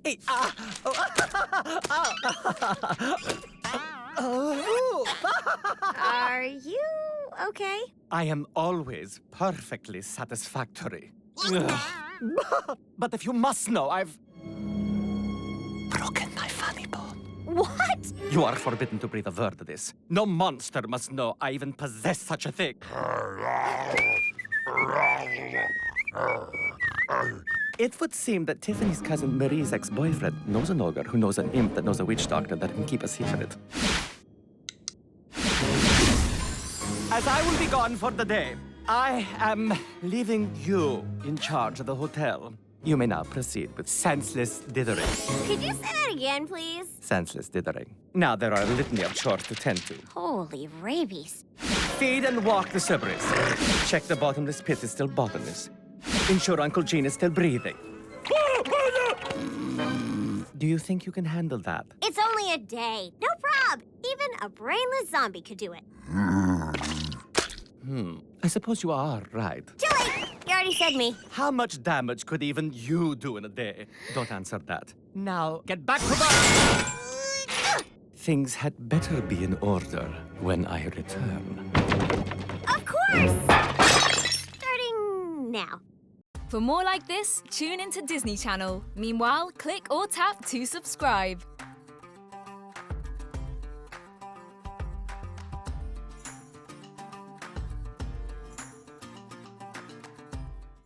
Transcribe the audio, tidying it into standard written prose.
Hey, Are you okay? I am always perfectly satisfactory. But if you must know, I've broken my funny bone. What? You are forbidden to breathe a word of this. No monster must know I even possess such a thing. It would seem that Tiffany's cousin Marie's ex-boyfriend knows an ogre who knows an imp that knows a witch doctor that can keep a secret. As I will be gone for the day, I am leaving you in charge of the hotel. You may now proceed with senseless dithering. Could you say that again, please? Senseless dithering. Now there are a litany of chores to tend to. Holy rabies. Feed and walk the Cerberus. Check the bottomless pit is still bottomless. Ensure Uncle Gene is still breathing. Do you think you can handle that? It's only a day. No prob. Even a brainless zombie could do it. I suppose you are right. Too late. You already said me. How much damage could even you do in a day? Don't answer that. Now, get back to work! Things had better be in order when I return. Of course! Starting now. For more like this, tune into Disney Channel. Meanwhile, click or tap to subscribe.